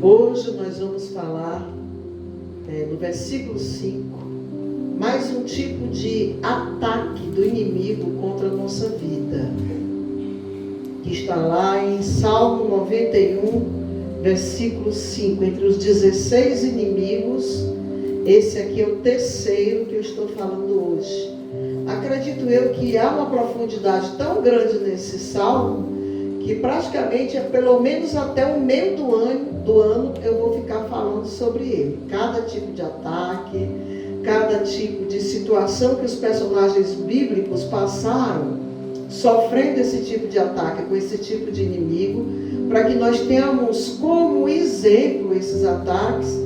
Hoje nós vamos falar, no versículo 5, mais um tipo de ataque do inimigo contra a nossa vida, que está lá em Salmo 91, versículo 5. Entre os 16 inimigos, esse aqui é o terceiro que eu estou falando hoje. Acredito eu que há uma profundidade tão grande nesse salmo, que praticamente pelo menos até o meio do ano eu vou ficar falando sobre ele. Cada tipo de ataque, cada tipo de situação que os personagens bíblicos passaram, sofrendo esse tipo de ataque, com esse tipo de inimigo, para que nós tenhamos como exemplo esses ataques,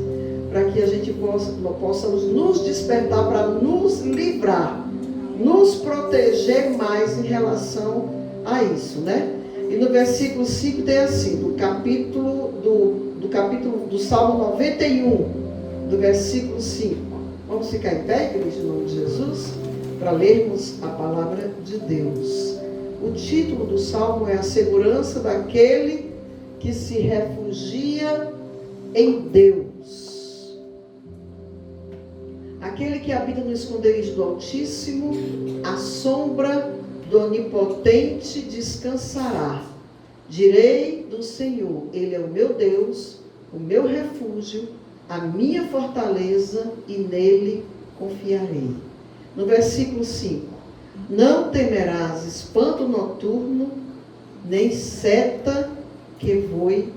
para que a gente possa nos despertar para nos livrar, nos proteger mais em relação a isso, né? E no versículo 5 tem assim, do capítulo do Salmo 91, do versículo 5. Vamos ficar em pé, igreja, em nome de Jesus, para lermos a palavra de Deus. O título do salmo é A Segurança daquele que se refugia em Deus. Aquele que habita no esconderijo do Altíssimo, à sombra do Onipotente descansará. Direi do Senhor, Ele é o meu Deus, o meu refúgio, a minha fortaleza, e nele confiarei. No versículo 5, não temerás espanto noturno, nem seta que voe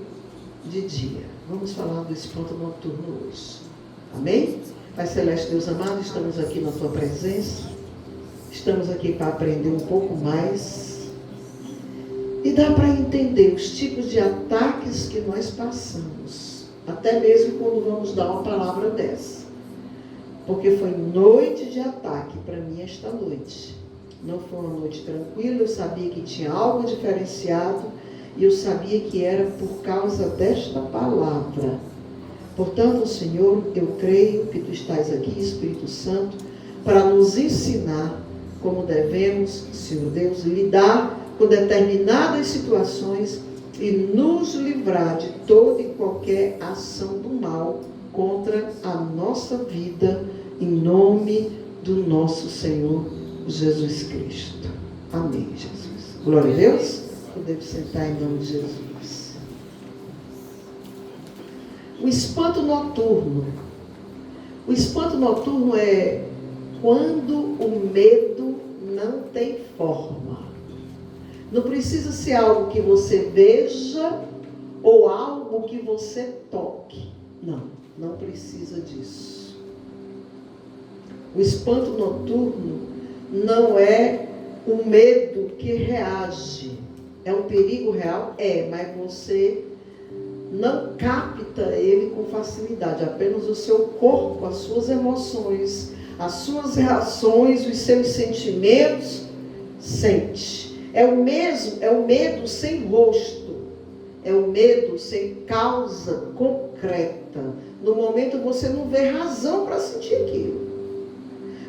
de dia. Vamos falar do espanto noturno hoje. Amém? Pai Celeste, Deus amado, estamos aqui na Tua presença. Estamos aqui para aprender um pouco mais. E dá para entender os tipos de ataques que nós passamos. Até mesmo quando vamos dar uma palavra dessa. Porque foi noite de ataque para mim esta noite. Não foi uma noite tranquila, eu sabia que tinha algo diferenciado. E eu sabia que era por causa desta palavra. Portanto, Senhor, eu creio que Tu estás aqui, Espírito Santo, para nos ensinar como devemos, Senhor Deus, lidar com determinadas situações e nos livrar de toda e qualquer ação do mal contra a nossa vida, em nome do nosso Senhor Jesus Cristo. Amém, Jesus. Glória a Deus. Podemos sentar em nome de Jesus. O espanto noturno. O espanto noturno é quando o medo não tem forma. Não precisa ser algo que você veja ou algo que você toque. Não, não precisa disso. O espanto noturno não é o medo que reage. É um perigo real? É, mas você não capta ele com facilidade. Apenas o seu corpo, as suas emoções, as suas reações, os seus sentimentos, sente. É o medo sem rosto. É o medo sem causa concreta. No momento você não vê razão para sentir aquilo.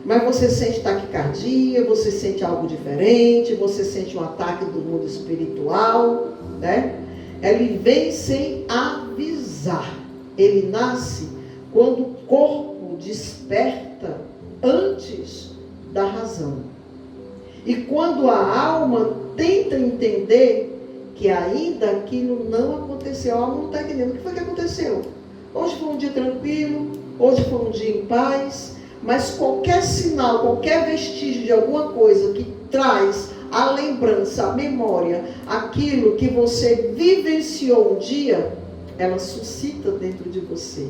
Mas você sente taquicardia, você sente algo diferente, você sente um ataque do mundo espiritual, né? Ele vem sem avisar. Ele nasce quando o corpo desperta antes da razão. E quando a alma tenta entender que ainda aquilo não aconteceu, a alma não está entendendo. O que foi que aconteceu? Hoje foi um dia tranquilo, hoje foi um dia em paz, mas qualquer sinal, qualquer vestígio de alguma coisa que traz a lembrança, a memória, aquilo que você vivenciou um dia, ela suscita dentro de você.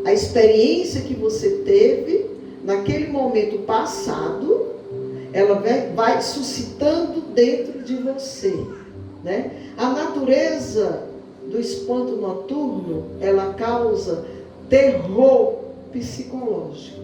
A experiência que você teve naquele momento passado, ela vai suscitando dentro de você, né? A natureza do espanto noturno, ela causa terror psicológico.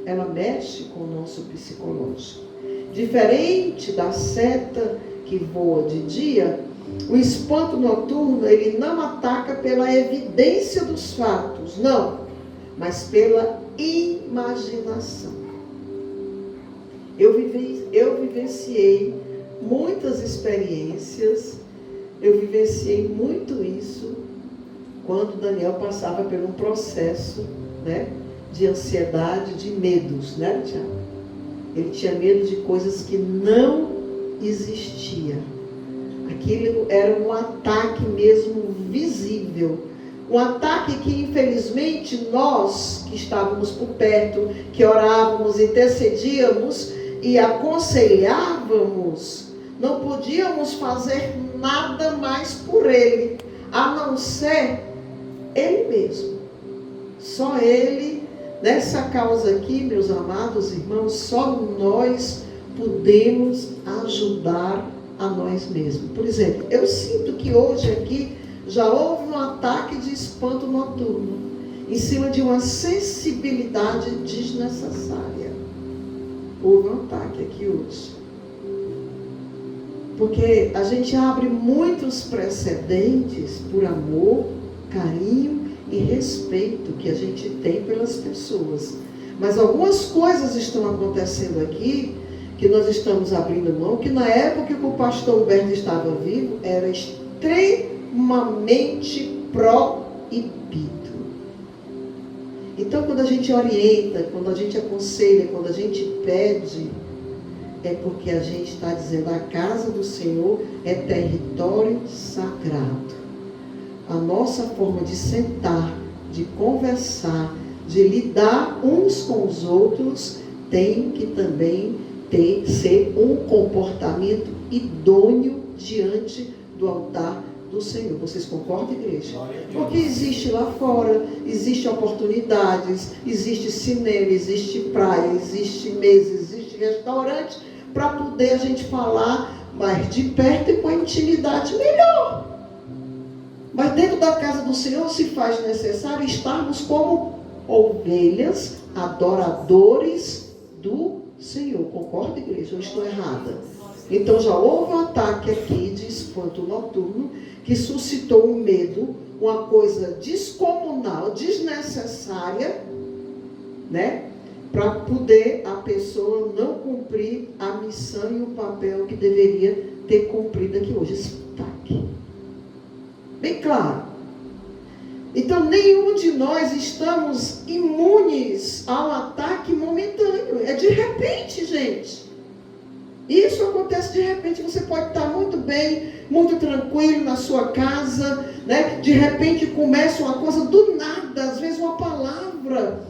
Ela mexe com o nosso psicológico. Diferente da seta que voa de dia, o espanto noturno, ele não ataca pela evidência dos fatos, não, mas pela imaginação. Eu vivenciei muitas experiências, eu vivenciei muito isso quando Daniel passava por um processo, né, de ansiedade, de medos, né, Tiago? Ele tinha medo de coisas que não existiam. Aquilo era um ataque mesmo visível. Um ataque que, infelizmente, nós que estávamos por perto, que orávamos, intercedíamos e aconselhávamos, não podíamos fazer nada mais por ele, a não ser ele mesmo. Só ele, nessa causa aqui, meus amados irmãos, só nós podemos ajudar a nós mesmos. Por exemplo, eu sinto que hoje aqui já houve um ataque de espanto noturno, em cima de uma sensibilidade desnecessária. Houve um ataque aqui hoje. Porque a gente abre muitos precedentes por amor, carinho e respeito que a gente tem pelas pessoas. Mas algumas coisas estão acontecendo aqui, que nós estamos abrindo mão, que na época que o pastor Humberto estava vivo, era extremamente proibido. Então, quando a gente orienta, quando a gente aconselha, quando a gente pede, é porque a gente está dizendo: a casa do Senhor é território sagrado. A nossa forma de sentar, de conversar, de lidar uns com os outros, tem que também ser um comportamento idôneo diante do altar do Senhor. Vocês concordam, igreja? Porque existe lá fora, existe oportunidades, existe cinema, existe praia, existe mesa, existe restaurante, para poder a gente falar mais de perto e com a intimidade melhor. Mas dentro da casa do Senhor se faz necessário estarmos como ovelhas, adoradores do Senhor. Concorda, igreja? Eu estou errada? Então já houve um ataque aqui de espanto noturno que suscitou um medo, uma coisa descomunal, desnecessária, né? Para poder a pessoa não cumprir a missão e o papel que deveria ter cumprido aqui hoje. Esse ataque. Bem claro. Então, nenhum de nós estamos imunes ao ataque momentâneo. É de repente, gente. Isso acontece de repente. Você pode estar muito bem, muito tranquilo na sua casa, né? De repente começa uma coisa do nada, às vezes uma palavra,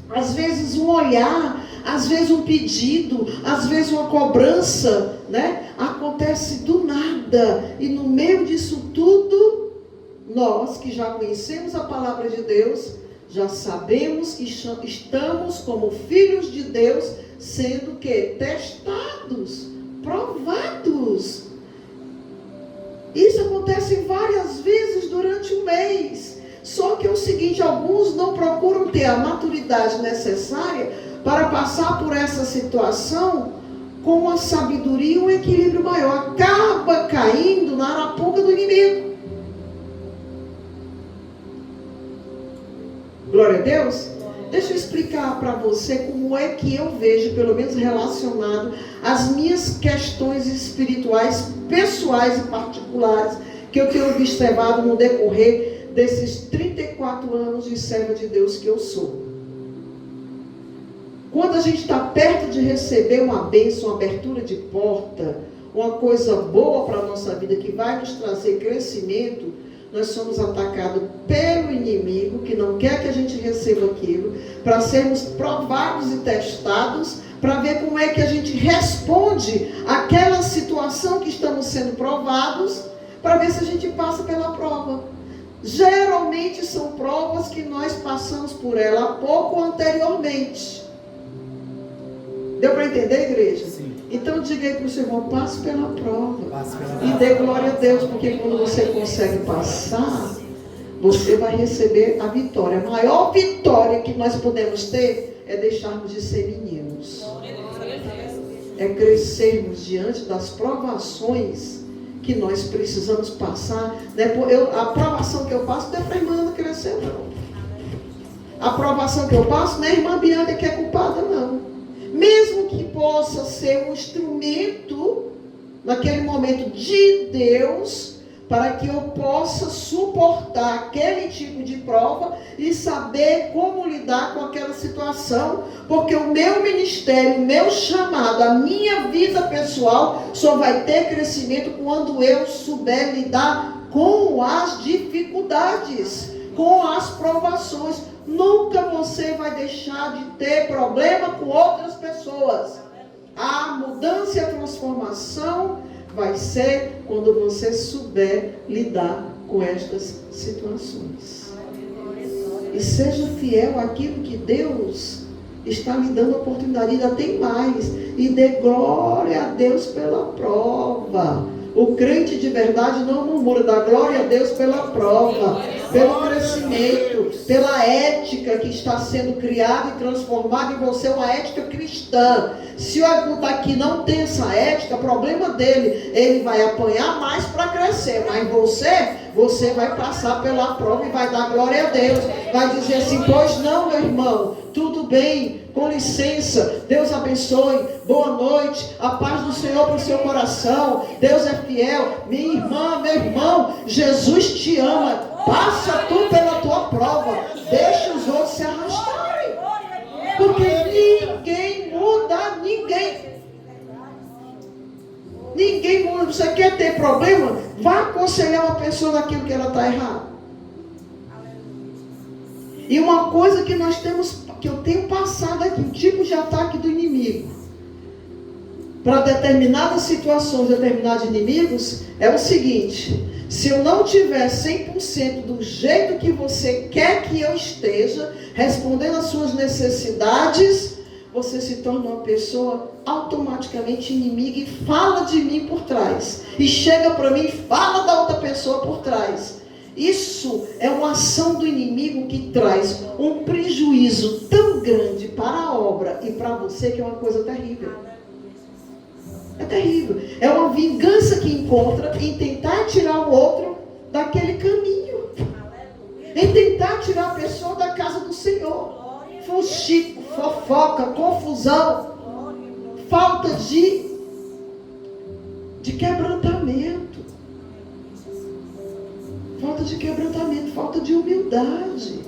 às vezes um olhar, às vezes um pedido, às vezes uma cobrança, né? Acontece do nada. E no meio disso tudo, nós que já conhecemos a palavra de Deus, já sabemos que estamos como filhos de Deus, sendo que testados, provados. Isso acontece várias vezes durante o mês. Só que é o seguinte: alguns não procuram ter a maturidade necessária para passar por essa situação com uma sabedoria e um equilíbrio maior. Acaba caindo na arapuca do inimigo. Glória a Deus. Deixa eu explicar para você como é que eu vejo, pelo menos relacionado às minhas questões espirituais, pessoais e particulares, que eu tenho observado no decorrer desses 34 anos de serva de Deus que eu sou. Quando a gente está perto de receber uma bênção, uma abertura de porta, uma coisa boa para a nossa vida, que vai nos trazer crescimento, nós somos atacados pelo inimigo, que não quer que a gente receba aquilo, para sermos provados e testados, para ver como é que a gente responde àquela situação que estamos sendo provados, para ver se a gente passa pela prova. Geralmente são provas que nós passamos por ela há pouco anteriormente. Deu para entender, igreja? Sim. Então diga aí para o seu irmão: passe pela prova. E dê glória a Deus, porque quando você consegue passar, você vai receber a vitória. A maior vitória que nós podemos ter é deixarmos de ser meninos. É crescermos diante das provações que nós precisamos passar. A provação que eu passo não é para a irmã crescer, não. A provação que eu passo não é a irmã Bianca que é culpada, não. Mesmo que possa ser um instrumento, naquele momento, de Deus, para que eu possa superar suportar aquele tipo de prova e saber como lidar com aquela situação, porque o meu ministério, o meu chamado, a minha vida pessoal só vai ter crescimento quando eu souber lidar com as dificuldades, com as provações. Nunca você vai deixar de ter problema com outras pessoas. A mudança e a transformação vai ser quando você souber lidar com estas situações. E seja fiel àquilo que Deus está lhe dando a oportunidade. Ainda tem mais. E dê glória a Deus pela prova. O crente de verdade não murmura, dá glória a Deus pela prova, pelo crescimento, pela ética que está sendo criada e transformada em você, uma ética cristã. Se o aqui não tem essa ética, problema dele, ele vai apanhar mais para crescer, mas você vai passar pela prova e vai dar glória a Deus, vai dizer assim: pois não, meu irmão, tudo bem, com licença, Deus abençoe, boa noite, a paz do Senhor para o seu coração, Deus é fiel, minha irmã, meu irmão, Jesus te ama, passa tu pela tua prova, deixa os outros se arrastarem, porque ninguém muda ninguém. Ninguém muda. Você quer ter problema? Vá aconselhar uma pessoa naquilo que ela está errada. E uma coisa que nós temos, que eu tenho passado aqui, um tipo de ataque do inimigo para determinadas situações, determinados inimigos, é o seguinte: se eu não tiver 100% do jeito que você quer que eu esteja, respondendo às suas necessidades, você se torna uma pessoa automaticamente inimiga e fala de mim por trás. E chega para mim e fala da outra pessoa por trás. Isso é uma ação do inimigo que traz um prejuízo tão grande para a obra e para você, que é uma coisa terrível. É terrível. É uma vingança que encontra em tentar tirar o outro daquele caminho. Em tentar tirar a pessoa da casa do Senhor. Fuxico, fofoca, confusão, falta de quebrantamento, falta de humildade.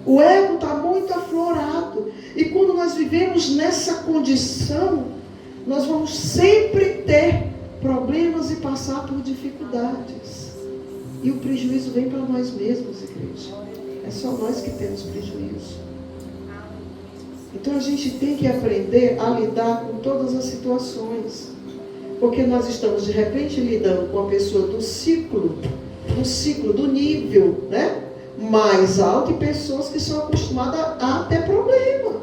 O ego está muito aflorado, e quando nós vivemos nessa condição, nós vamos sempre ter problemas e passar por dificuldades, e o prejuízo vem para nós mesmos, igreja. É só nós que temos prejuízo. Então a gente tem que aprender a lidar com todas as situações. Porque nós estamos de repente lidando com a pessoa do ciclo, do nível, né, mais alto, e pessoas que são acostumadas a ter problema.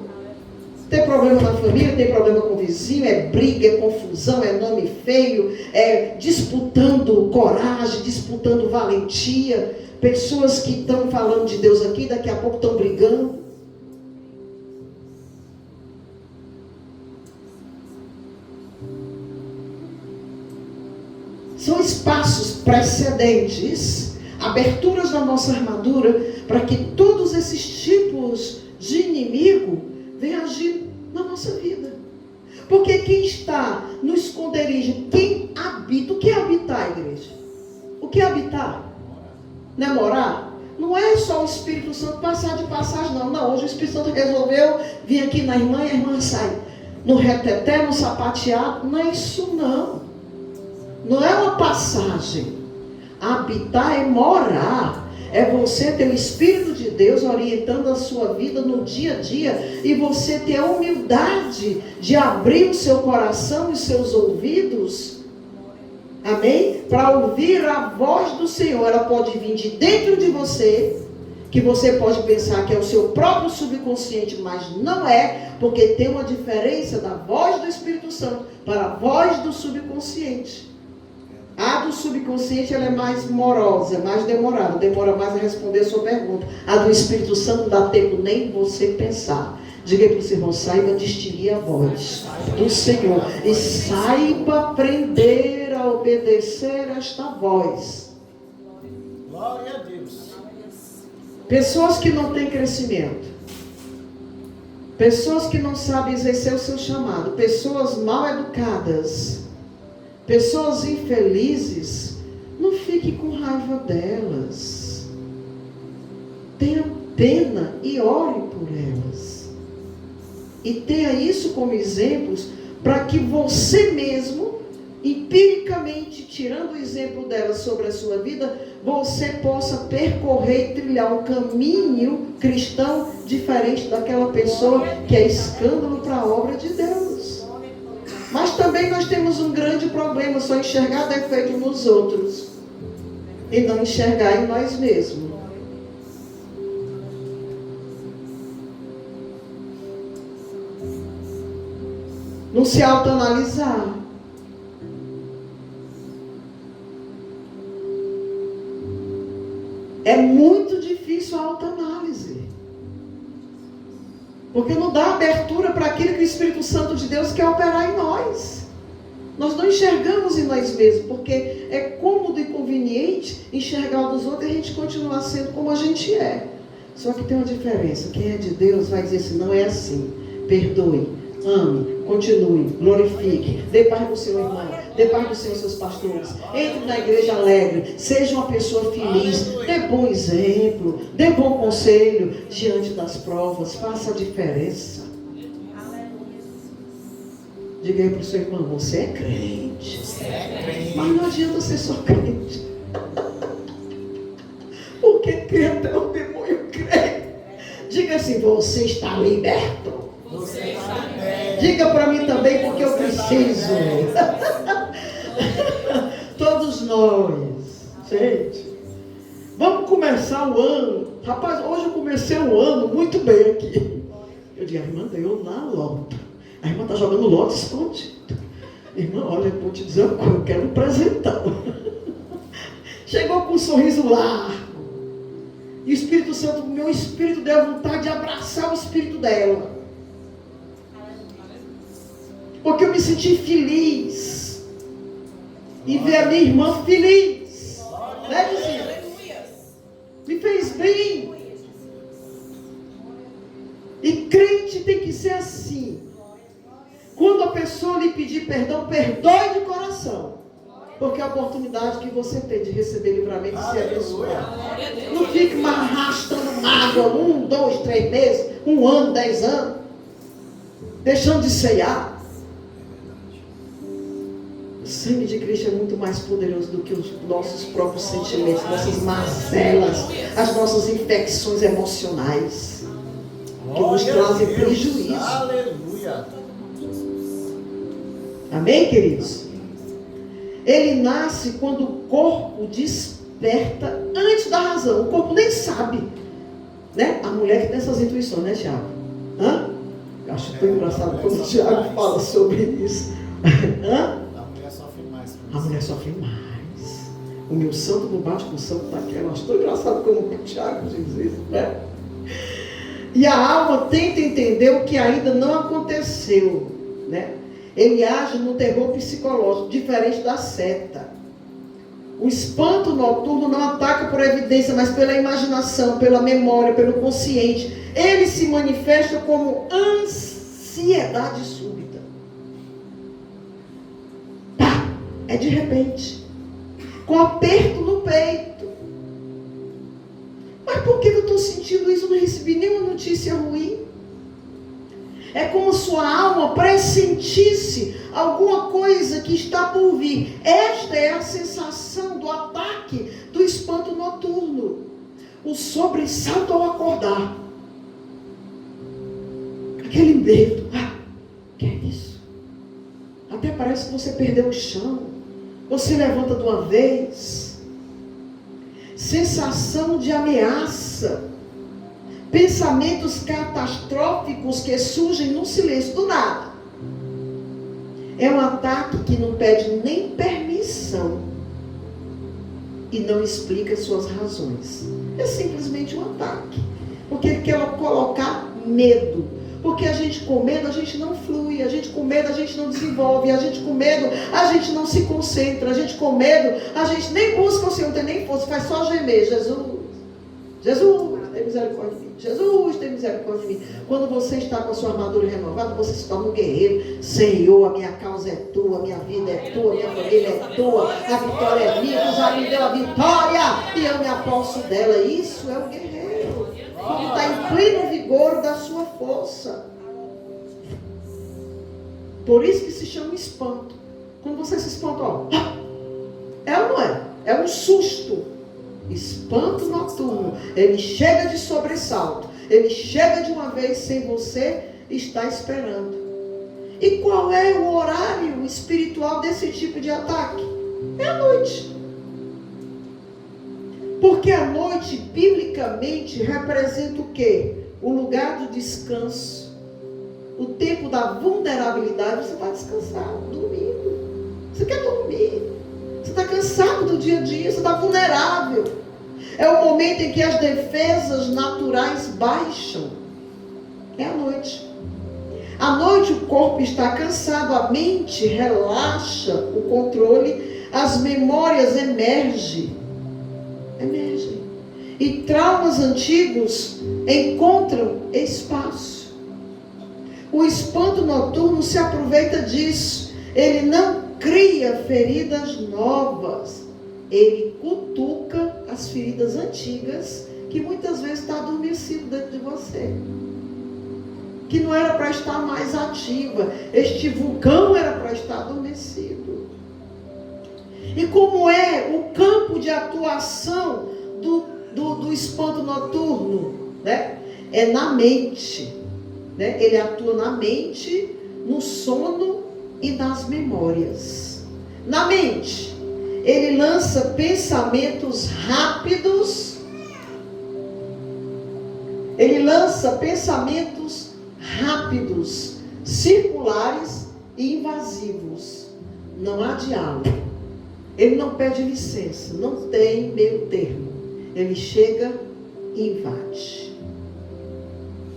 Ter problema na família, ter problema com o vizinho, é briga, é confusão, é nome feio, é disputando coragem, disputando valentia. Pessoas que estão falando de Deus aqui, daqui a pouco estão brigando. São espaços precedentes, aberturas na nossa armadura, para que todos esses tipos de inimigo venham agir na nossa vida. Porque quem está no esconderijo, quem habita, o que é habitar, igreja? O que é habitar? Não é morar? Não é só o Espírito Santo passar de passagem, não. Não, hoje o Espírito Santo resolveu vir aqui na irmã e a irmã sai no reteté, no sapateado. Não é isso, não. Não é uma passagem. Habitar é morar. É você ter o Espírito de Deus orientando a sua vida no dia a dia, e você ter a humildade de abrir o seu coração e os seus ouvidos, amém? Para ouvir a voz do Senhor. Ela pode vir de dentro de você, que você pode pensar que é o seu próprio subconsciente, mas não é, porque tem uma diferença da voz do Espírito Santo para a voz do subconsciente. A do subconsciente, ela é mais morosa, mais demorada, demora mais a responder a sua pergunta. A do Espírito Santo não dá tempo nem você pensar. Diga para o seu irmão: saiba distinguir a voz do Senhor e saiba aprender a obedecer esta voz. Glória a Deus. Pessoas que não têm crescimento, pessoas que não sabem exercer o seu chamado, pessoas mal educadas, pessoas infelizes, não fique com raiva delas. Tenha pena e ore por elas. E tenha isso como exemplos para que você mesmo, empiricamente, tirando o exemplo delas sobre a sua vida, você possa percorrer e trilhar um caminho cristão diferente daquela pessoa que é escândalo para a obra de Deus. Mas também nós temos um grande problema, só enxergar defeito nos outros e não enxergar em nós mesmos. Não se autoanalisar. É muito difícil a autoanálise. Porque não dá abertura para aquilo que o Espírito Santo de Deus quer operar em nós. Nós não enxergamos em nós mesmos, porque é cômodo e conveniente enxergar o dos outros e a gente continuar sendo como a gente é. Só que tem uma diferença. Quem é de Deus vai dizer assim, não é assim. Perdoe, ame, continue, glorifique, dê paz para o seu irmão, dê paz para os seus pastores, entre na igreja alegre, seja uma pessoa feliz, dê bom exemplo, dê bom conselho diante das provas, faça a diferença. Diga aí para o seu irmão, você é crente, mas não adianta ser só crente, porque crê até o demônio crê. Diga assim, você está liberto. Diga para mim também, porque eu preciso. Todos nós. Gente, vamos começar o ano. Rapaz, hoje eu comecei o ano muito bem aqui. Eu digo, a irmã deu na lota. A irmã está jogando lote escondido. Irmã, olha, eu vou te dizer uma coisa, eu quero um presentão. Chegou com um sorriso largo. E o Espírito Santo, meu espírito deu vontade de abraçar o espírito dela. Porque eu me senti feliz. E ver a minha irmã feliz. Né, Lucinha? Me fez bem. E crente tem que ser assim. Quando a pessoa lhe pedir perdão, perdoe de coração. Porque é a oportunidade que você tem de receber livramento e ser abençoado. Não fique mais arrastando mágoa 1, 2, 3 meses, 1 ano, 10 anos. Deixando de ceiar. O sangue de Cristo é muito mais poderoso do que os nossos próprios sentimentos, nossas mazelas, as nossas infecções emocionais, que nos trazem prejuízo. Aleluia. Amém, queridos? Ele nasce quando o corpo desperta antes da razão. O corpo nem sabe, né? A mulher que tem essas intuições, né, Tiago? Hã? Eu acho tão engraçado quando o Tiago fala sobre isso. Hã? A mulher sofre mais. O meu santo não bate com o santo daquela. Eu acho tão engraçado como o Tiago diz isso, né? E a alma tenta entender o que ainda não aconteceu, né? Ele age no terror psicológico, diferente da seta. O espanto noturno não ataca por evidência, mas pela imaginação, pela memória, pelo consciente. Ele se manifesta como ansiedade súbita. Pá! É de repente. Com aperto no peito. Mas por que eu estou sentindo isso? Eu não recebi nenhuma notícia ruim. É como sua alma pressentisse alguma coisa que está por vir. Esta é a sensação do ataque do espanto noturno. O sobressalto ao acordar. Aquele medo. Ah, que é isso? Até parece que você perdeu o chão. Você levanta de uma vez. Sensação de ameaça. Pensamentos catastróficos que surgem no silêncio do nada. É um ataque que não pede nem permissão e não explica suas razões. É simplesmente um ataque. Porque ele quer colocar medo. Porque a gente com medo, a gente não flui. A gente com medo, a gente não desenvolve. A gente com medo, a gente não se concentra. A gente com medo, a gente nem busca o Senhor, não tem nem força, faz só gemer, Jesus. Jesus, tem misericórdia de mim. Jesus, tem misericórdia de mim. Quando você está com a sua armadura renovada, você se torna um guerreiro. Senhor, a minha causa é tua, a minha vida é tua, a minha família é tua, a vitória é minha, tu já me deu a vitória e eu me aposto dela. Isso é o guerreiro. Quando está em pleno vigor da sua força. Por isso que se chama espanto. Quando você se espanta, ó, é ou não é? É um susto. Espanto noturno. Ele chega de sobressalto. Ele chega de uma vez sem você estar esperando. E qual é o horário espiritual desse tipo de ataque? É a noite. Porque a noite, biblicamente, representa o quê? O lugar do descanso. O tempo da vulnerabilidade. Você vai descansar, dormindo. Você quer dormir. Você está cansado do dia a dia, você está vulnerável. É o momento em que as defesas naturais baixam. É a noite. À noite o corpo está cansado, a mente relaxa o controle, as memórias emergem. E traumas antigos encontram espaço. O espanto noturno se aproveita disso. Ele não cria feridas novas. Ele cutuca as feridas antigas que muitas vezes está adormecido dentro de você. Que não era para estar mais ativa. Este vulcão era para estar adormecido. E como é o campo de atuação do espanto noturno? Né? É na mente. Né? Ele atua na mente, no sono e nas memórias. Na mente, ele lança pensamentos rápidos. Circulares e invasivos. Não há diálogo. Ele não pede licença, não tem meio termo. Ele chega e invade.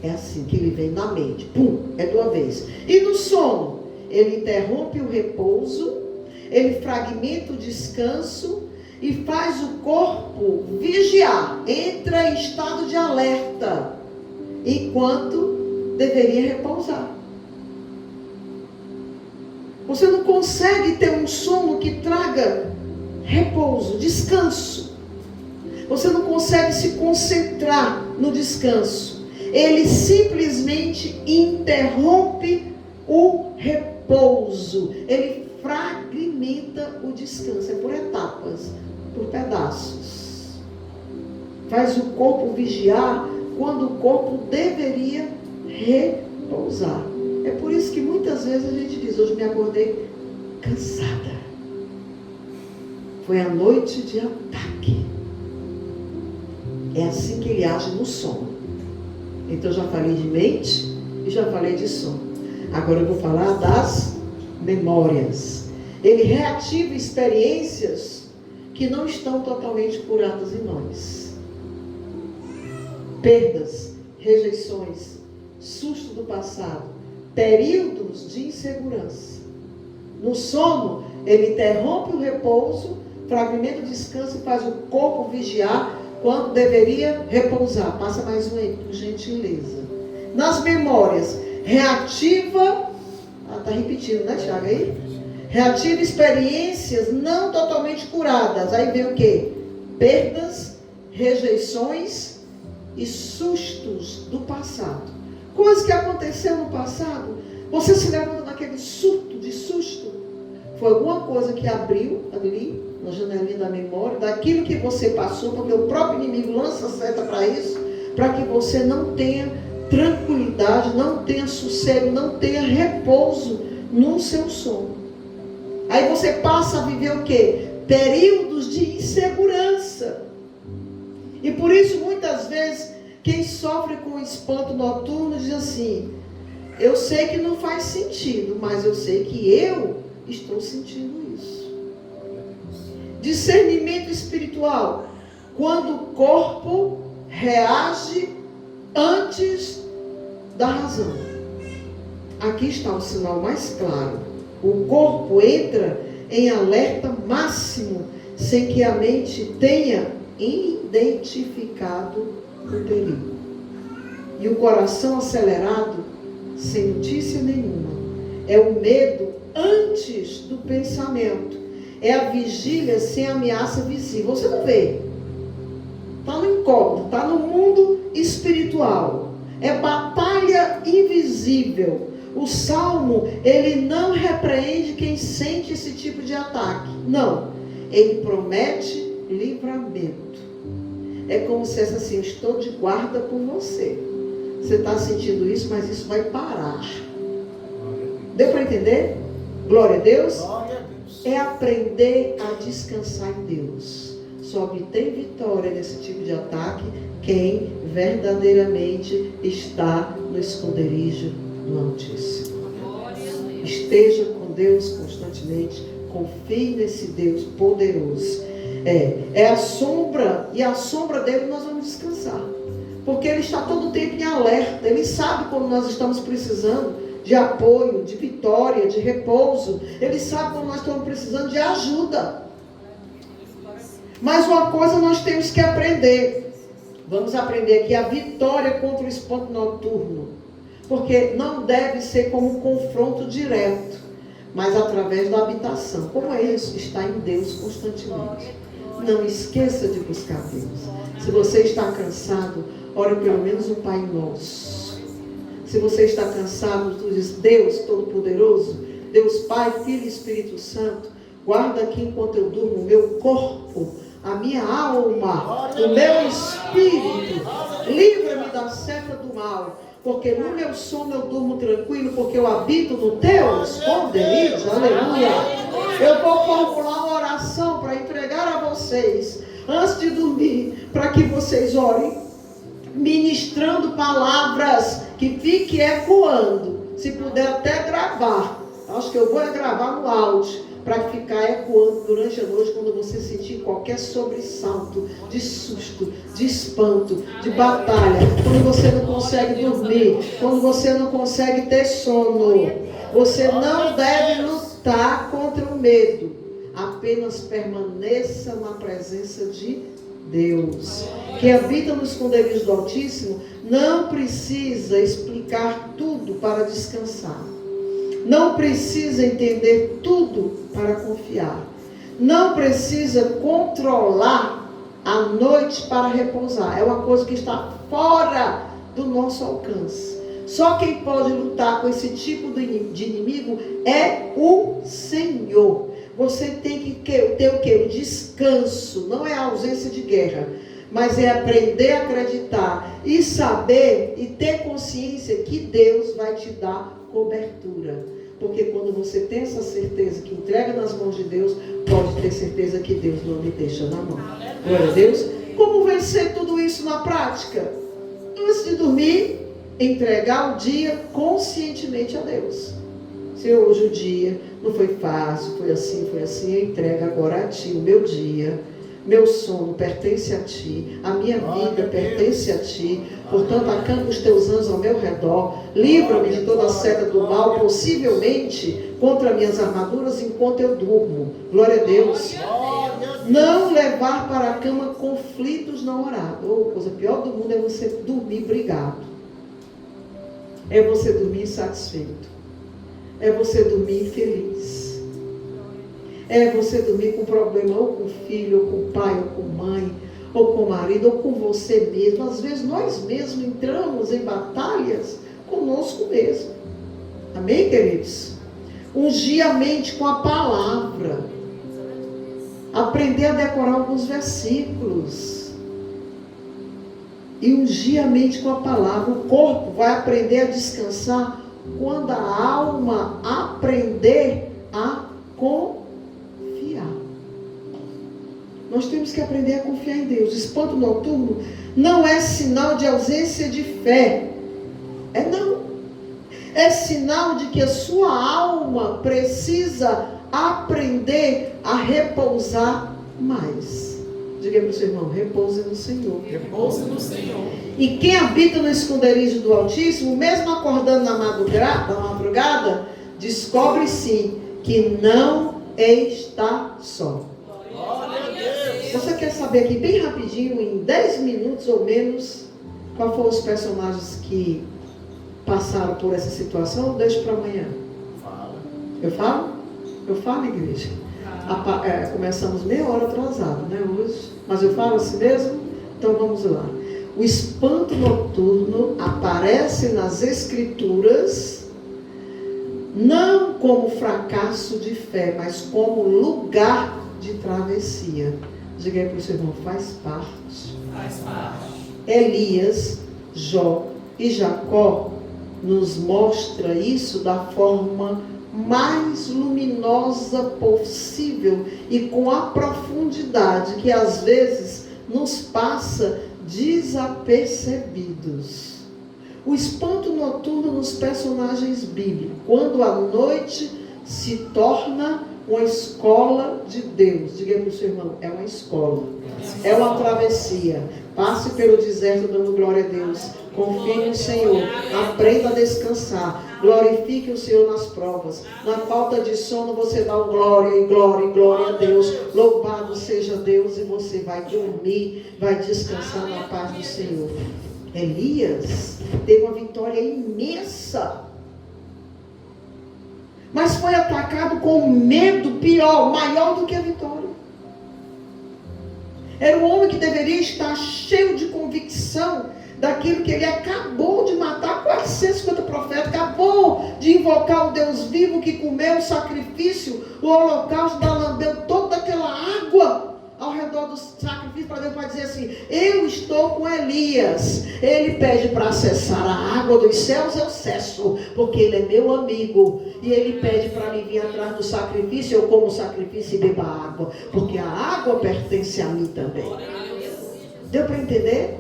É assim que ele vem na mente. Pum, é de uma vez. E no sono, ele interrompe o repouso, ele fragmenta o descanso e faz o corpo vigiar. Entra em estado de alerta, enquanto deveria repousar. Você não consegue ter um sono que traga repouso, descanso. Você não consegue se concentrar no descanso. Ele simplesmente interrompe o repouso. Ele fragmenta o descanso. É por etapas, por pedaços. Faz o corpo vigiar quando o corpo deveria repousar. É por isso que muitas vezes a gente diz: hoje me acordei cansada. Foi a noite de ataque. É assim que ele age no sono. Então já falei de mente e já falei de sono. Agora eu vou falar das memórias. Ele reativa experiências que não estão totalmente curadas em nós. Perdas, rejeições, susto do passado, períodos de insegurança. No sono, ele interrompe o repouso, fragmenta o descanso e faz o corpo vigiar quando deveria repousar. Passa mais um aí, por gentileza. Nas memórias, reativa. Está repetindo, né, Tiago? Aí? Reativa experiências não totalmente curadas. Aí vem o quê? Perdas, rejeições e sustos do passado. Coisas que aconteceu no passado. Você se lembra daquele surto de susto? Foi alguma coisa que abriu ali na janelinha da memória, daquilo que você passou, porque o próprio inimigo lança seta para isso, para que você não tenha tranquilidade, não tenha sossego, não tenha repouso no seu sono. Aí você passa a viver o quê? Períodos de insegurança. E por isso, muitas vezes, quem sofre com espanto noturno diz assim: eu sei que não faz sentido, mas eu sei que eu estou sentindo isso. Discernimento espiritual. Quando o corpo reage antes da razão. Aqui está o sinal mais claro. O corpo entra em alerta máximo, sem que a mente tenha identificado o perigo. E o coração acelerado, sem notícia nenhuma, é o medo antes do pensamento. É a vigília sem ameaça visível. Você não vê. Está no incógnito, está no mundo espiritual. É batalha invisível. O Salmo, ele não repreende quem sente esse tipo de ataque. Não. Ele promete livramento. É como se fosse assim, estou de guarda por você. Você está sentindo isso, mas isso vai parar. Deu para entender? Glória a Deus. Glória a Deus. É aprender a descansar em Deus. Só obtém vitória nesse tipo de ataque quem verdadeiramente está no esconderijo do Altíssimo. Esteja com Deus constantemente. Confie nesse Deus poderoso. É a sombra, e a sombra dele nós vamos descansar. Porque ele está todo o tempo em alerta. Ele sabe quando nós estamos precisando de apoio, de vitória, de repouso. Ele sabe quando nós estamos precisando de ajuda. Mas uma coisa nós temos que aprender. Vamos aprender aqui a vitória contra o espanto noturno. Porque não deve ser como um confronto direto, mas através da habitação. Como é isso? Está em Deus constantemente. Não esqueça de buscar Deus. Se você está cansado, ore pelo menos um Pai Nosso. Se você está cansado, tu diz: Deus Todo-Poderoso, Deus Pai, Filho e Espírito Santo, guarda aqui enquanto eu durmo o meu corpo, a minha alma, o meu espírito. Livra-me da seta do mal, porque no meu sono eu durmo tranquilo, porque eu habito no teu esconderijo. Aleluia. Eu vou formular uma oração para entregar a vocês antes de dormir, para que vocês orem, ministrando palavras que fiquem ecoando. Se puder até gravar, acho que eu vou gravar no áudio, para ficar ecoando durante a noite, quando você sentir qualquer sobressalto, de susto, de espanto, de batalha, quando você não consegue dormir, quando você não consegue ter sono. Você não deve lutar contra o medo, apenas permaneça na presença de Deus. Quem habita no esconderijo do Altíssimo não precisa explicar tudo para descansar. Não precisa entender tudo para confiar. Não precisa controlar a noite para repousar. É uma coisa que está fora do nosso alcance. Só quem pode lutar com esse tipo de inimigo é o Senhor. Você tem que ter o quê? O descanso. Não é a ausência de guerra, mas é aprender a acreditar e saber e ter consciência que Deus vai te dar cobertura. Porque quando você tem essa certeza que entrega nas mãos de Deus, pode ter certeza que Deus não lhe deixa na mão. Glória a Deus. Como vencer tudo isso na prática? Antes de dormir, entregar o dia conscientemente a Deus. Se hoje o dia não foi fácil, foi assim, eu entrego agora a Ti o meu dia. Meu sono pertence a Ti, a minha vida pertence a Ti. Portanto, acampa os Teus anjos ao meu redor. Livra-me de toda a seta do mal, possivelmente contra minhas armaduras, enquanto eu durmo. Glória a Deus. Não levar para a cama conflitos não orados. A coisa pior do mundo é você dormir brigado. É você dormir insatisfeito. É você dormir infeliz. É você dormir com problema, ou com filho, ou com pai, ou com mãe, ou com marido, ou com você mesmo. Às vezes nós mesmos entramos em batalhas conosco mesmo. Amém, queridos? Ungir a mente com a palavra. Aprender a decorar alguns versículos. E ungir a mente com a palavra. O corpo vai aprender a descansar quando a alma aprender a confiar. Nós temos que aprender a confiar em Deus. Espanto noturno não é sinal de ausência de fé. Não. É sinal de que a sua alma precisa aprender a repousar mais. Diga para o seu irmão: repouse no Senhor. Repouse no Senhor. E quem habita no esconderijo do Altíssimo, mesmo acordando na madrugada, descobre sim que não está só. Glória a Deus. Você você quer saber aqui bem rapidinho, em 10 minutos ou menos, qual foram os personagens que passaram por essa situação? Deixa para amanhã. Fala. Eu falo? Eu falo, igreja. Começamos meia hora atrasado, né, hoje. Mas eu falo assim mesmo? Então vamos lá. O espanto noturno aparece nas Escrituras não como fracasso de fé, mas como lugar de travessia. Diga aí para o seu irmão, faz parte. Faz parte. Elias, Jó e Jacó nos mostra isso da forma mais luminosa possível e com a profundidade que às vezes nos passa desapercebidos. O espanto noturno nos personagens bíblicos, quando a noite se torna uma escola de Deus. Diga para o seu irmão, é uma escola, é uma travessia. Passe pelo deserto dando glória a Deus. Confie no Senhor, aprenda a descansar, glorifique o Senhor nas provas. Na falta de sono você dá glória e glória e glória a Deus. Louvado seja Deus, e você vai dormir, vai descansar na paz do Senhor. Elias teve uma vitória imensa, mas foi atacado com um medo pior, maior do que a vitória. Era um homem que deveria estar cheio de convicção daquilo que ele acabou de matar, quase 150 profetas, acabou de invocar o Deus vivo que comeu o sacrifício, o holocausto, lambeu toda aquela água ao redor do sacrifício para Deus, para dizer assim, eu estou com Elias. Ele pede para acessar a água dos céus, eu cesso, porque ele é meu amigo. E ele pede para mim vir atrás do sacrifício, eu como o sacrifício e beba água, porque a água pertence a mim também. Deu para entender?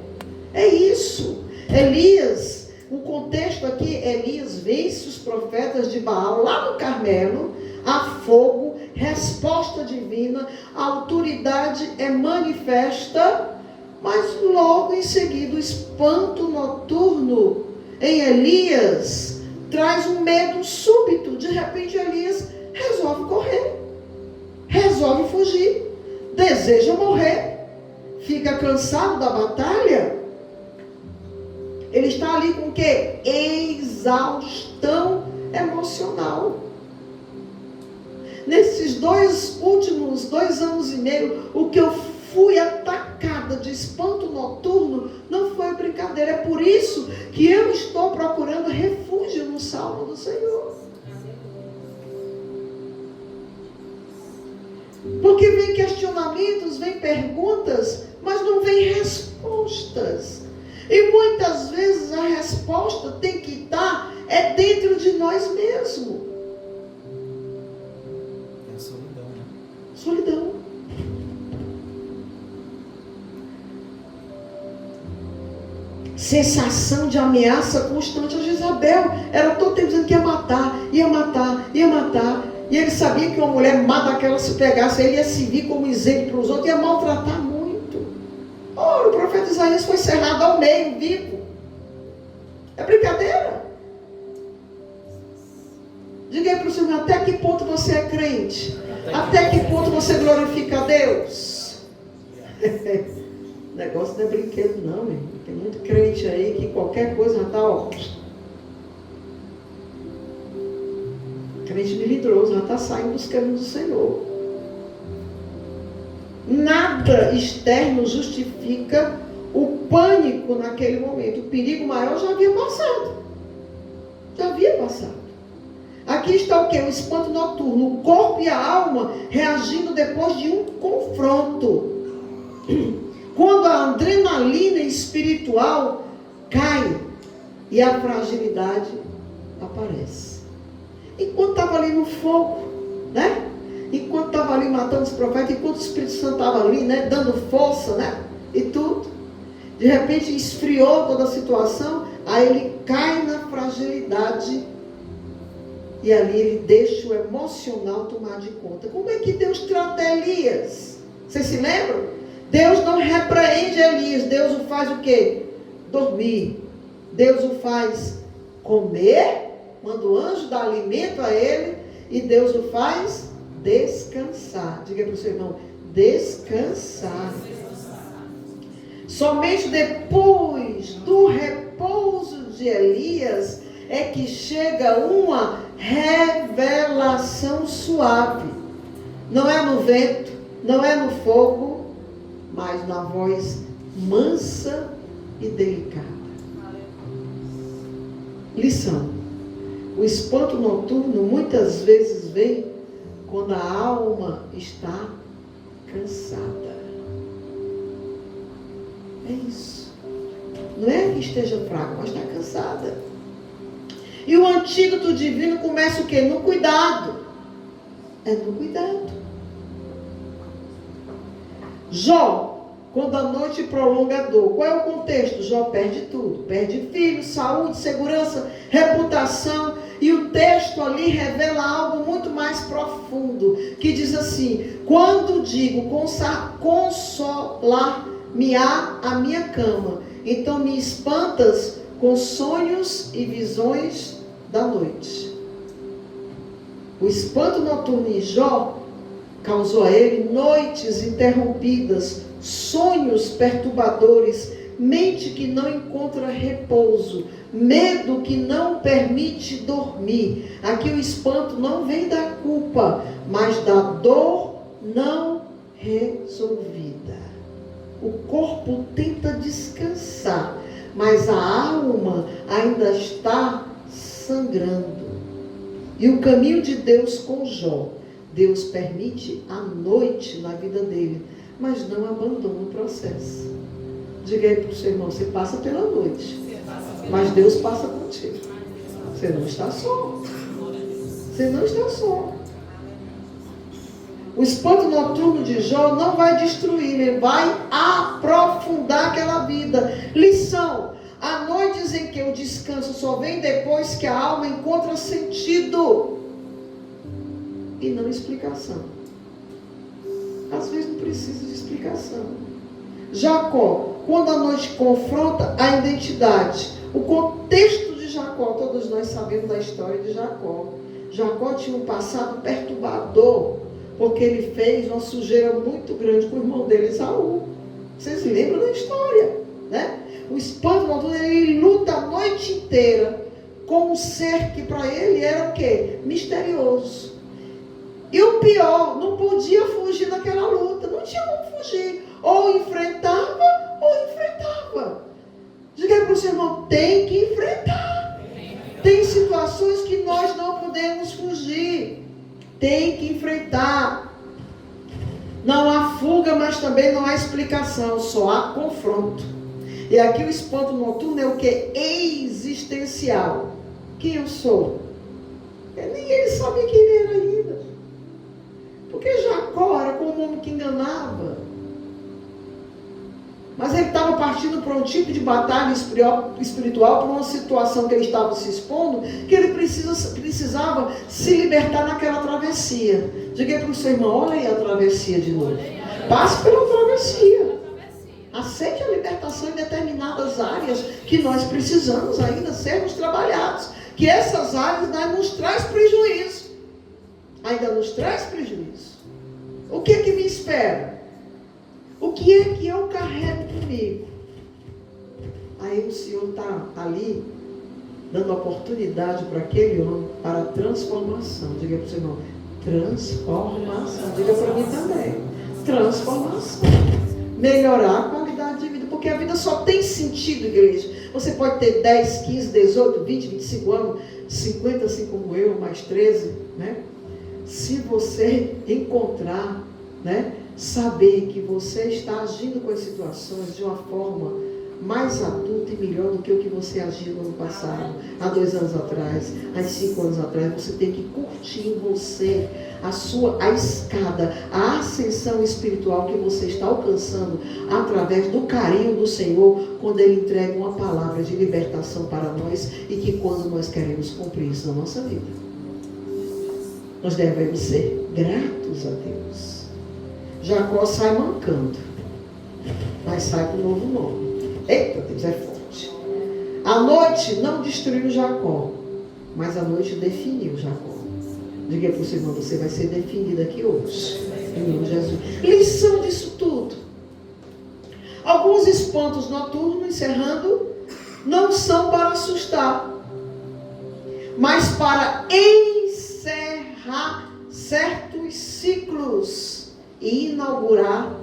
É isso. Elias, o contexto aqui, Elias vence os profetas de Baal lá no Carmelo, a fogo, resposta divina, a autoridade é manifesta, mas logo em seguida o espanto noturno em Elias traz um medo súbito. De repente Elias resolve correr, resolve fugir, deseja morrer, fica cansado da batalha. Ele está ali com o quê? Exaustão emocional. Nesses últimos 2 anos e meio, o que eu fui atacada de espanto noturno não foi brincadeira. É por isso que eu estou procurando refúgio no salmo do Senhor. Porque vem questionamentos, vem perguntas, mas não vem respostas. E muitas vezes a resposta tem que estar dentro de nós mesmos. É solidão, né? Solidão. Sensação de ameaça constante a Jezabel. Era todo tempo dizendo que ia matar, ia matar, ia matar. E ele sabia que uma mulher má daquela, se pegasse, ele ia se vir como exemplo para os outros, ia maltratar muito. Ora, o profeta Isaías foi cerrado ao meio, vivo. É brincadeira? Diga aí para o Senhor, até que ponto você é crente? Até que ponto você glorifica a Deus? O negócio não é brinquedo não, meu irmão. Tem muito crente aí que qualquer coisa já está, ó. Crente melindroso, já está saindo dos caminhos do Senhor. Nada externo justifica o pânico naquele momento. O perigo maior já havia passado. Já havia passado. Aqui está o que? O espanto noturno. O corpo e a alma reagindo depois de um confronto. Quando a adrenalina espiritual cai e a fragilidade aparece. Enquanto estava ali no fogo, né? Enquanto estava ali matando os profetas, enquanto o Espírito Santo estava ali, né? Dando força, né? E tudo. De repente esfriou toda a situação, aí ele cai na fragilidade e ali ele deixa o emocional tomar de conta. Como é que Deus trata Elias? Vocês se lembram? Deus não repreende Elias, Deus o faz o quê? Dormir. Deus o faz comer, manda o anjo dar alimento a ele, e Deus o faz descansar. Diga para o seu irmão, descansar. Somente depois do repouso de Elias é que chega uma revelação suave. Não é no vento, não é no fogo, mas na voz mansa e delicada. Lição: o espanto noturno muitas vezes vem quando a alma está cansada. É isso. Não é que esteja fraca, mas está cansada. E o antídoto divino começa o quê? No cuidado. É no cuidado. Jó, quando a noite prolonga a dor, qual é o contexto? Jó perde tudo. Perde filhos, saúde, segurança, reputação. E o texto ali revela algo muito mais profundo, que diz assim: quando digo consolar-me-á a minha cama, então me espantas com sonhos e visões da noite. O espanto noturno em Jó causou a ele noites interrompidas, sonhos perturbadores, mente que não encontra repouso, medo que não permite dormir. Aqui o espanto não vem da culpa, mas da dor não resolvida. O corpo tenta descansar, mas a alma ainda está sangrando. E o caminho de Deus com Jó, Deus permite a noite na vida dele, mas não abandona o processo. Diga aí para o seu irmão: você passa pela noite, mas Deus passa contigo. Você não está só. Você não está só. O espanto noturno de Jó não vai destruir, ele vai aprofundar aquela vida. Lição: há noites em que o descanso só vem depois que a alma encontra sentido e não explicação. Às vezes não precisa de explicação. Jacó, quando a noite confronta a identidade, o contexto de Jacó, todos nós sabemos da história de Jacó. Jacó tinha um passado perturbador, porque ele fez uma sujeira muito grande com o irmão dele, Esaú. Vocês lembram da história, né? O espanto noturno, ele luta a noite inteira com um ser que para ele era o quê? Misterioso. E o pior, não podia fugir daquela luta, não tinha como fugir. Ou enfrentava, ou enfrentava. Diga para o seu irmão: tem que enfrentar. Tem situações que nós não podemos fugir. Tem que enfrentar. Não há fuga, mas também não há explicação, só há confronto. E aqui o espanto noturno é o que? Existencial. Quem eu sou? Nem ele sabia quem ele era ainda. Porque Jacó era como um homem que enganava. Mas ele estava partindo para um tipo de batalha espiritual, para uma situação que ele estava se expondo, que ele precisava se libertar naquela travessia. Diga para o seu irmão: olha aí a travessia de novo. Passe pela travessia. Aceite a libertação em determinadas áreas que nós precisamos ainda sermos trabalhados. Que essas áreas ainda nos traz prejuízo. Ainda nos traz prejuízo. O que é que me espera? O que é que eu carrego comigo? Aí o Senhor está ali, dando oportunidade para aquele homem, para a transformação. Diga para o seu irmão: transformação. Diga para mim também: transformação. Melhorar a qualidade de vida. Porque a vida só tem sentido, igreja. Você pode ter 10, 15, 18, 20, 25 anos, 50 assim como eu, mais 13, né? Se você encontrar, né, saber que você está agindo com as situações de uma forma mais adulta e melhor do que o que você agiu no ano passado, há 2 anos atrás, há 5 anos atrás, você tem que curtir em você a escada, a ascensão espiritual que você está alcançando através do carinho do Senhor, quando Ele entrega uma palavra de libertação para nós e que quando nós queremos cumprir isso na nossa vida, nós devemos ser gratos a Deus. Jacó sai mancando, mas sai com um novo nome. Eita, Deus é forte. A noite não destruiu Jacó, mas a noite definiu Jacó. Diga para o seu irmão: você vai ser definido aqui hoje. Em nome de Jesus. Lição disso tudo. Alguns espantos noturnos, encerrando, não são para assustar, mas para encerrar certos ciclos e inaugurar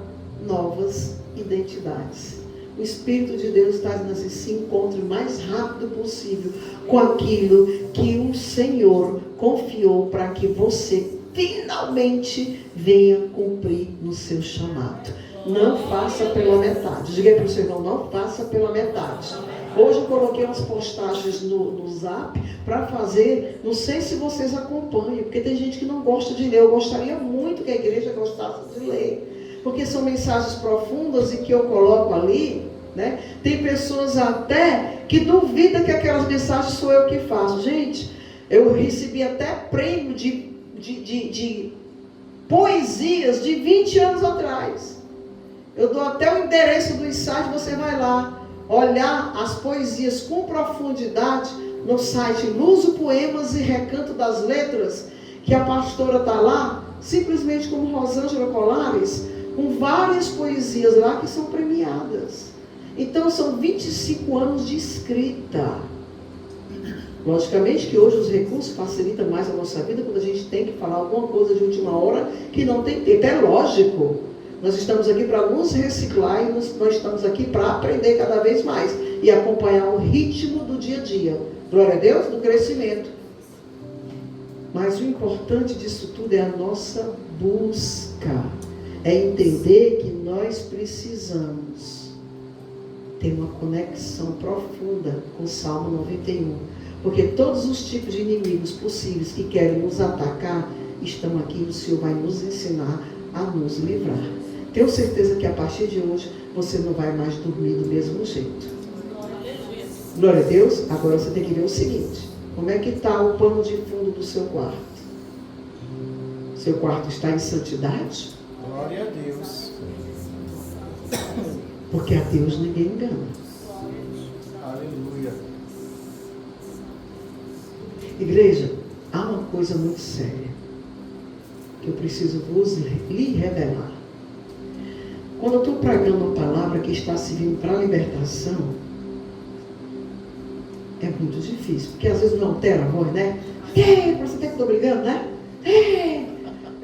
novas identidades. O Espírito de Deus está dizendo assim: se encontre o mais rápido possível com aquilo que o Senhor confiou para que você finalmente venha cumprir no seu chamado. Não faça pela metade. Diga para o seu irmão: não faça pela metade. Hoje eu coloquei umas postagens no Zap para fazer, não sei se vocês acompanham, porque tem gente que não gosta de ler. Eu gostaria muito que a igreja gostasse de ler, porque são mensagens profundas e que eu coloco ali, né? Tem pessoas até que duvidam que aquelas mensagens sou eu que faço. Gente, eu recebi até prêmio de poesias de 20 anos atrás. Eu dou até o endereço do site, você vai lá olhar as poesias com profundidade no site Luso Poemas e Recanto das Letras, que a pastora está lá, simplesmente como Rosângela Colares, com várias poesias lá que são premiadas. Então são 25 anos de escrita. Logicamente que hoje os recursos facilitam mais a nossa vida quando a gente tem que falar alguma coisa de última hora que não tem tempo. É lógico. Nós estamos aqui para nos reciclar e nós estamos aqui para aprender cada vez mais e acompanhar o ritmo do dia a dia. Glória a Deus, do crescimento. Mas o importante disso tudo é a nossa busca. É entender que nós precisamos ter uma conexão profunda com o Salmo 91. Porque todos os tipos de inimigos possíveis que querem nos atacar estão aqui e o Senhor vai nos ensinar a nos livrar. Tenho certeza que a partir de hoje você não vai mais dormir do mesmo jeito. Glória a Deus. Agora você tem que ver o seguinte: como é que está o pano de fundo do seu quarto? Seu quarto está em santidade? Glória a Deus. Porque a Deus ninguém engana. Aleluia. Igreja, há uma coisa muito séria que eu preciso lhe revelar. Quando eu estou pregando uma palavra que está servindo para a libertação, é muito difícil, porque às vezes não altera a voz, né? Parece até que estou brigando, né?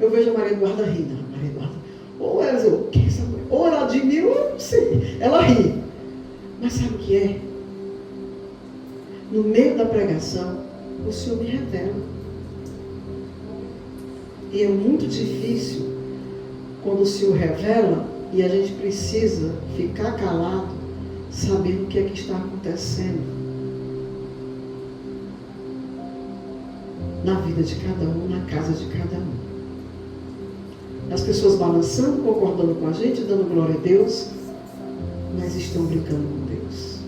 Eu vejo a Maria Eduarda rindo. Maria Eduarda, ou ela diz: o que é essa mulher? Ou ela admira, ou eu não sei. Ela ri. Mas sabe o que é? No meio da pregação, o Senhor me revela. E é muito difícil quando o Senhor revela e a gente precisa ficar calado, sabendo o que é que está acontecendo na vida de cada um, na casa de cada um. As pessoas balançando, concordando com a gente, dando glória a Deus, mas estão brincando com Deus.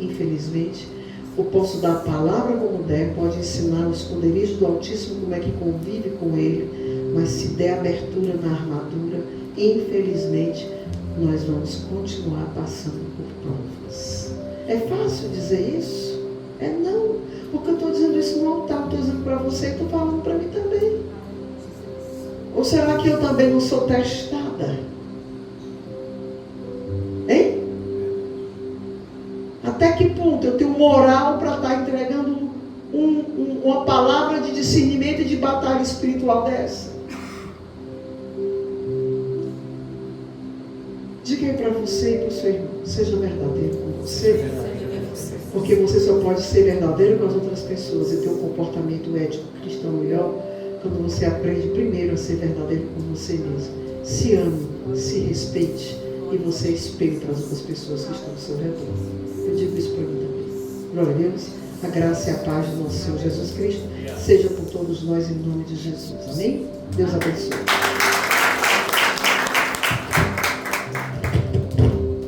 Infelizmente, eu posso dar a palavra como der, pode ensinar o esconderijo do Altíssimo como é que convive com Ele, mas se der abertura na armadura, infelizmente, nós vamos continuar passando por provas. É fácil dizer isso? É não, porque eu estou dizendo isso no altar, estou dizendo para você e estou falando para mim também. Ou será que eu também não sou testada? Hein? Até que ponto eu tenho moral para estar entregando uma palavra de discernimento e de batalha espiritual dessa? Diga aí para você e para o seu irmão: seja verdadeiro com você. Porque você só pode ser verdadeiro com as outras pessoas e ter um comportamento ético cristão melhor quando você aprende primeiro a ser verdadeiro com você mesmo. Se ame, se respeite e você é espelho para as outras pessoas que estão ao seu redor. Eu digo isso para mim também. Glória a Deus. A graça e a paz do nosso Senhor Jesus Cristo seja por todos nós em nome de Jesus. Amém? Deus abençoe.